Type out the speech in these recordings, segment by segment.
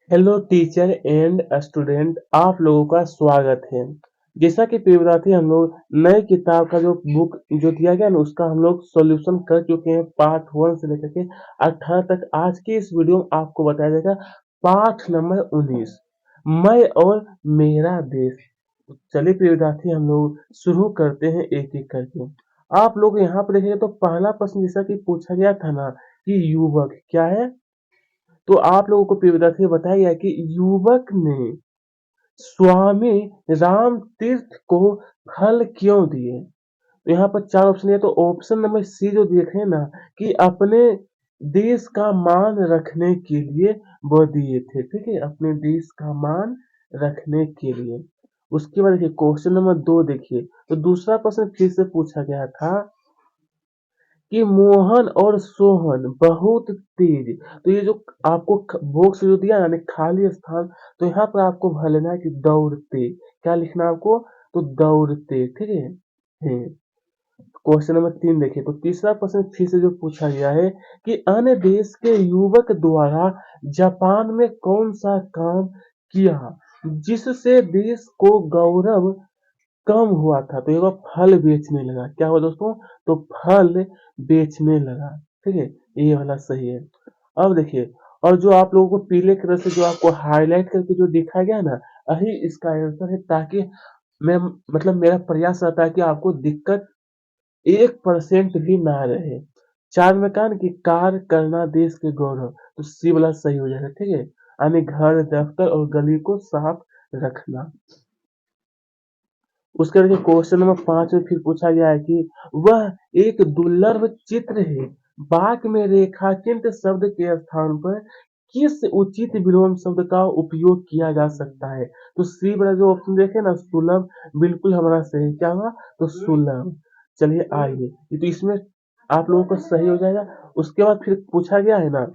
Hello teacher and student, आप लोगों का स्वागत है। जैसा कि प्रिय विद्यार्थी, हम लोग नए किताब का जो बुक जो दिया गया ना, उसका हम लोग सॉल्यूशन कर चुके हैं पार्ट 1 से लेकर के 18 तक। आज की इस वीडियो में आपको बताया जाएगा पाठ नंबर 19, मैं और मेरा देश। तो चलिए प्रिय विद्यार्थी, हम लोग शुरू करते हैं एक एक करके। आप लोग यहाँ पर देखेंगे तो पहला प्रश्न जैसा कि पूछा गया था ना कि युवक क्या है, तो आप लोगों को प्रिय विद्यार्थी बताया गया कि युवक ने स्वामी राम तीर्थ को फल क्यों दिए। तो यहाँ पर चार ऑप्शन है, तो ऑप्शन नंबर सी जो देख रहे हैं ना कि अपने देश का मान रखने के लिए वो दिए थे। ठीक है, अपने देश का मान रखने के लिए। उसके बाद देखिए क्वेश्चन नंबर 2 देखिए, तो दूसरा प्रश्न फिर से पूछा गया था कि मोहन और सोहन बहुत तेज। तो ये जो आपको बॉक्स जो दिया यानी खाली स्थान, तो यहाँ पर आपको भर लेना है कि दौड़ते। क्या लिखना है आपको, तो दौड़ते। ठीक है। क्वेश्चन नंबर 3 देखिए, तो तीसरा प्रश्न फिर से जो पूछा गया है कि अन्य देश के युवक द्वारा जापान में कौन सा काम किया जिससे देश को गौरव कम हुआ था। तो ये वो फल बेचने लगा। क्या हुआ दोस्तों, तो फल बेचने लगा। ठीक है, ये वाला सही है। अब देखिए, और जो आप लोगों को पीले कलर से जो आपको हाईलाइट करके जो दिखाया गया ना, यही इसका आंसर है, ताकि मैं मतलब मेरा प्रयास रहता है कि आपको दिक्कत 1% भी ना रहे। चार में कहा ना कि कार्य करना देश के गौरव, तो सी वाला सही हो जाएगा। ठीक है, यानी घर, दफ्तर और गली को साफ रखना। उसके बाद क्वेश्चन नंबर 5 में फिर पूछा गया है कि वह एक दुर्लभ चित्र है, वाक्य में रेखाचित्र शब्द के स्थान पर किस उचित विलोम शब्द का उपयोग किया जा सकता है। तो सी वाला जो ऑप्शन देखे ना, सुलभ, बिल्कुल हमारा सही। क्या हुआ, तो सुलभ। चलिए आइए, ये तो इसमें आप लोगों का सही हो जाएगा। उसके बाद फिर पूछा गया है ना,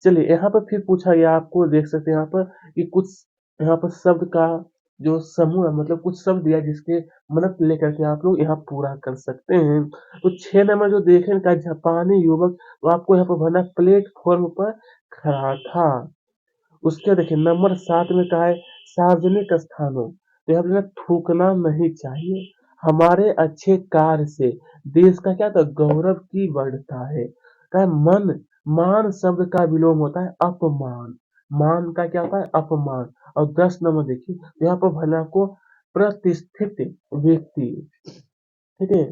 चलिए यहाँ पर फिर पूछा गया, आपको देख सकते हैं यहाँ पर कि कुछ यहाँ पर शब्द का जो समूह है, मतलब कुछ शब्द दिया जिसके मदद लेकर के आप लोग यहाँ पूरा कर सकते हैं। तो 6 नंबर जो देखें का जापानी युवक, तो आपको यहाँ पर भरना प्लेटफॉर्म पर खड़ा था। उसके देखिए नंबर 7 में कहा है सार्वजनिक स्थानों, तो यहाँ पर थूकना नहीं चाहिए। हमारे अच्छे कार्य से देश का क्या था, गौरव की बढ़ता है। कहा मन, मान शब्द का विलोम होता है अपमान। मान का क्या होता है, अपमान। और 10 नंबर देखिए, तो यहाँ पर भरना आपको प्रतिष्ठित व्यक्ति। ठीक है,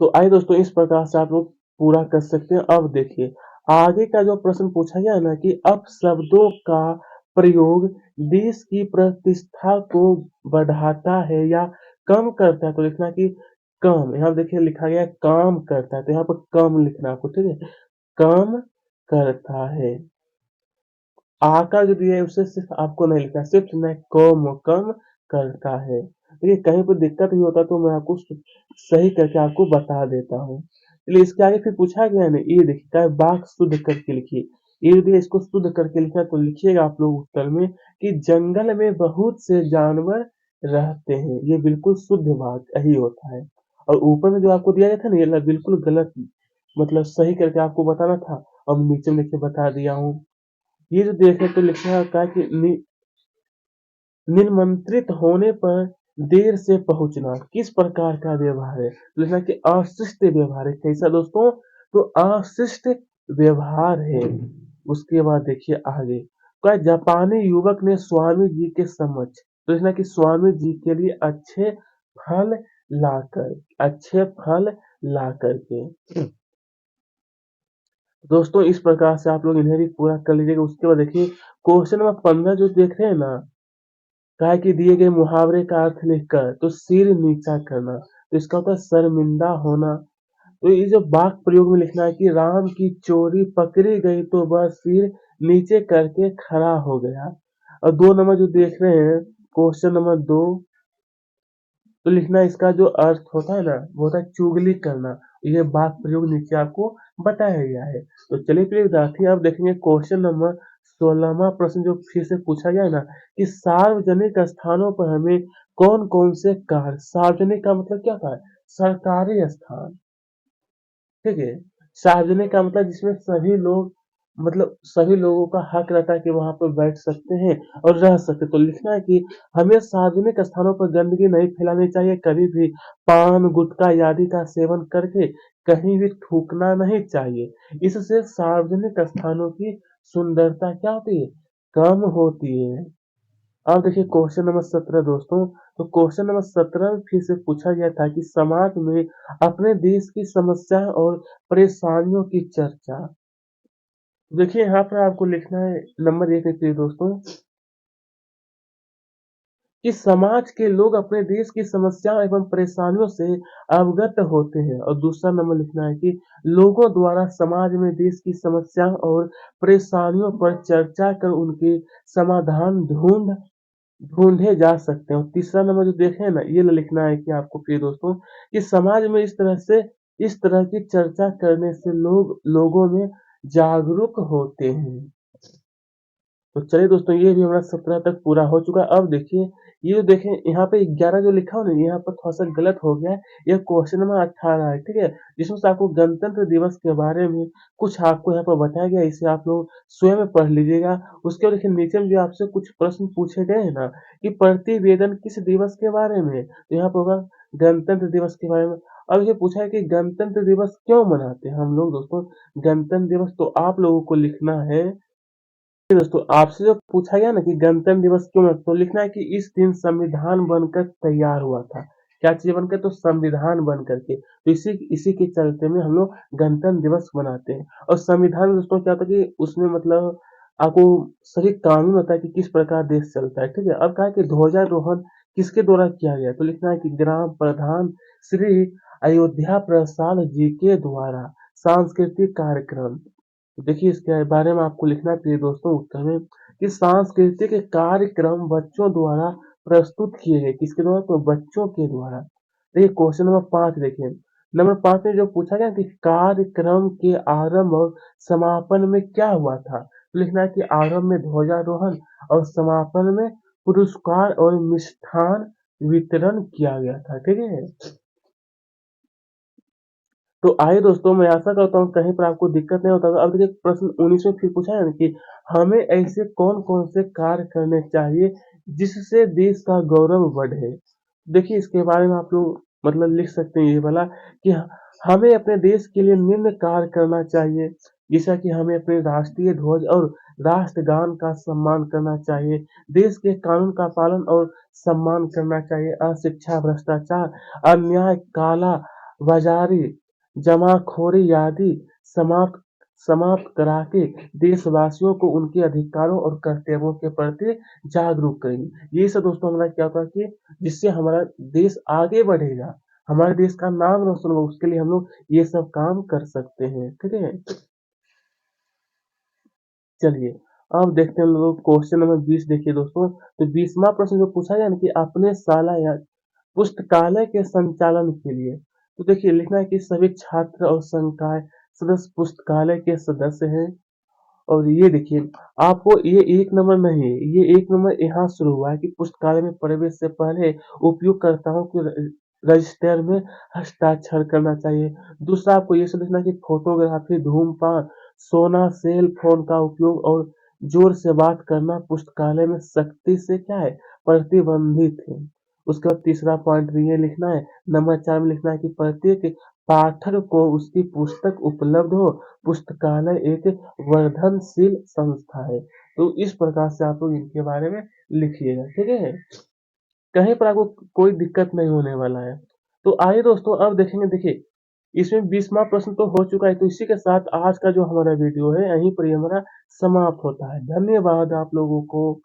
तो आइए दोस्तों, इस प्रकार से आप लोग पूरा कर सकते हैं। अब देखिए आगे का जो प्रश्न पूछा गया है ना कि अपशब्दों का प्रयोग देश की प्रतिष्ठा को बढ़ाता है या कम करता है। तो लिखना कि कम। यहाँ देखिए लिखा गया है काम करता है, तो यहाँ पर कम लिखना है आपको। ठीक है, कम करता है। आकार जो दिया है उसे सिर्फ आपको नहीं लिखना, सिर्फ मैं कम करता है। देखिए कहीं पर दिक्कत भी होता तो मैं आपको सही करके आपको बता देता हूँ। चलिए इसके आगे फिर पूछा गया है ना, ये देखिए क्या है, वाक्य शुद्ध करके लिखिए। ये दिया, इसको शुद्ध करके लिखना, तो लिखिएगा आप लोग उत्तर में कि जंगल में बहुत से जानवर रहते हैं। ये बिल्कुल शुद्ध वाक्य यही होता है। और ऊपर में जो आपको दिया गया था ना, ये बिल्कुल गलत, मतलब सही करके आपको बताना था। अब नीचे में लिख के बता दिया हूँ। ये जो देखें तो लिखा होता है कि निमंत्रित होने पर देर से पहुंचना किस प्रकार का व्यवहार है। तो लिखना कि अशिष्ट व्यवहार है। कैसा दोस्तों, तो अशिष्ट व्यवहार है। उसके बाद देखिए आगे, क्या जापानी युवक ने स्वामी जी के समक्ष, तो लिखना कि स्वामी जी के लिए फल लाकर अच्छे फल ला करके। दोस्तों इस प्रकार से आप लोग इन्हें भी पूरा कर लीजिएगा। उसके बाद देखिए क्वेश्चन नंबर 15 जो देख रहे हैं ना, कहा कि दिए गए मुहावरे का अर्थ लिखकर तो सिर नीचा करना, तो इसका होता है शर्मिंदा होना। तो ये जो वाक्य प्रयोग में लिखना है कि राम की चोरी पकड़ी गई तो वह सिर नीचे करके खड़ा हो गया। और 2 नंबर जो देख रहे हैं, क्वेश्चन नंबर 2, तो लिखना इसका जो अर्थ होता है ना, वो होता है चुगली करना। ये वाक्य प्रयोग नीचे आपको बताया गया है। तो चलिए प्रिय विद्यार्थी, अब देखेंगे क्वेश्चन नंबर 16वां प्रश्न जो फिर से पूछा गया है ना कि सार्वजनिक स्थानों पर हमें कौन कौन से कार्य, सार्वजनिक का मतलब क्या था, सरकारी स्थान। ठीक है, सार्वजनिक का मतलब जिसमें सभी लोग मतलब सभी लोगों का हक रहता है कि वहाँ पे बैठ सकते हैं और रह सकते हैं। तो लिखना है कि हमें सार्वजनिक स्थानों पर गंदगी नहीं फैलानी चाहिए, कभी भी पान, गुटखा आदि का सेवन करके कहीं भी थूकना नहीं चाहिए। इससे सार्वजनिक स्थानों की सुंदरता क्या होती है? कम होती है। अब देखिए क्वेश्चन नंबर 17 दोस्तों। तो क्वेश्चन नंबर 17 में फिर से पूछा गया था कि समाज में अपने देश की समस्या और परेशानियों की चर्चा। देखिए यहाँ पर आपको लिखना है नंबर 1 में प्रिय दोस्तों कि समाज के लोग अपने देश की समस्याओं एवं परेशानियों से अवगत होते हैं, और दूसरा नंबर लिखना है कि लोगों द्वारा समाज में देश की समस्याओं और परेशानियों पर चर्चा कर उनके समाधान ढूंढे जा सकते हैं। और तीसरा नंबर जो देखें ना, ये लिखना है कि आपको प्रिय दोस्तों कि समाज में इस तरह की चर्चा करने से लोगों में जागरूक होते हैं। तो चलिए दोस्तों, ये भी हमारा 17 तक पूरा हो चुका है। अब देखिए, ये जो देखें यहाँ पे 11 जो लिखा हो ना, यहाँ पर थोड़ा सा गलत हो गया है। ये क्वेश्चन नंबर 18 है, ठीक है, जिसमें से आपको गणतंत्र दिवस के बारे में कुछ आपको यहाँ पर बताया गया है। इसे आप लोग स्वयं पढ़ लीजिएगा। उसके बाद देखिए नीचे में जो आपसे कुछ प्रश्न पूछे गए हैं ना, कि प्रतिवेदन किस दिवस के बारे में है? तो यहाँ पर होगा गणतंत्र दिवस के बारे में। अब ये पूछा है कि गणतंत्र दिवस क्यों मनाते हैं हम लोग दोस्तों गणतंत्र दिवस? तो आप लोगों को लिखना है, दोस्तों आपसे जो पूछा गया ना कि गणतंत्र दिवस क्यों है, तो लिखना है कि इस दिन संविधान बनकर तैयार हुआ था। क्या चीज बनकर? तो संविधान बन करके। तो इसी इसी के चलते में हम लोग गणतंत्र दिवस मनाते हैं। और संविधान में दोस्तों क्या होता है कि उसमें मतलब आपको सभी कानून होता है कि किस प्रकार देश चलता है, ठीक है। अब कहा है कि ध्वजारोहण किसके द्वारा किया गया? तो लिखना है कि ग्राम प्रधान श्री अयोध्या प्रसाद जी के द्वारा। सांस्कृतिक कार्यक्रम, तो देखिए इसके बारे में आपको लिखना है प्रिय दोस्तों उत्तर में कि सांस्कृतिक कार्यक्रम बच्चों द्वारा प्रस्तुत किए गए। किसके द्वारा? तो बच्चों के द्वारा। देखिए क्वेश्चन नंबर 5 देखिए। नंबर 5 में जो पूछा गया कि कार्यक्रम के आरंभ और समापन में क्या हुआ था? तो लिखना है कि आरंभ में ध्वजारोहण और समापन में पुरस्कार और मिष्ठान वितरण किया गया था, ठीक है। तो आइए दोस्तों, मैं आशा करता हूँ कहीं पर आपको दिक्कत नहीं होता होगा। अब देखिए प्रश्न 19 में फिर पूछा है ना कि हमें ऐसे कौन-कौन से कार्य करने चाहिए जिससे देश का गौरव बढ़े? देखिए इसके बारे में आप लोग मतलब लिख सकते हैं ये वाला कि हमें अपने देश के लिए निम्न कार्य करना चाहिए, जैसा कि हमें अपने राष्ट्रीय ध्वज और राष्ट्रगान का सम्मान करना चाहिए, देश के कानून का पालन और सम्मान करना चाहिए, अशिक्षा, भ्रष्टाचार, अन्याय, काला बाज़ारी, जमाखोरी आदि समाप्त समाप्त करा के देशवासियों को उनके अधिकारों और कर्तव्यों के प्रति जागरूक करेंगे। ये सब दोस्तों हमारा क्या होता है कि जिससे हमारा देश आगे बढ़ेगा, हमारे देश का नाम रोशन होगा, उसके लिए हम लोग ये सब काम कर सकते हैं, ठीक है। चलिए अब देखते हैं हम लोग क्वेश्चन नंबर 20 देखिए दोस्तों। तो 20वां प्रश्न जो पूछा गया ना कि अपने शाला या पुस्तकालय के संचालन के लिए, तो देखिए लिखना है कि सभी छात्र और संकाय सदस्य पुस्तकालय के सदस्य हैं। और ये देखिए आपको ये 1 नंबर नहीं है, ये 1 नंबर यहाँ शुरू हुआ है कि पुस्तकालय में प्रवेश से पहले उपयोगकर्ताओं के रजिस्टर में हस्ताक्षर करना चाहिए। दूसरा आपको ये सब लिखना है कि फोटोग्राफी, धूम्रपान, सोना, सेल फोन का उपयोग और जोर से बात करना पुस्तकालय में सख्ती से क्या है? प्रतिबंधित है। उसके बाद तीसरा पॉइंट भी ये लिखना है। नंबर 4 में लिखना है कि प्रत्येक पाठक को उसकी पुस्तक उपलब्ध हो। पुस्तकालय एक वर्धनशील संस्था है। तो इस प्रकार से आप लोग इनके बारे में लिखिएगा, ठीक है। कहीं पर आपको कोई दिक्कत नहीं होने वाला है। तो आइए दोस्तों अब देखेंगे, देखिए इसमें 20वां प्रश्न तो हो चुका है, तो इसी के साथ आज का जो हमारा वीडियो है यहीं पर ही हमारा समाप्त होता है। धन्यवाद आप लोगों को।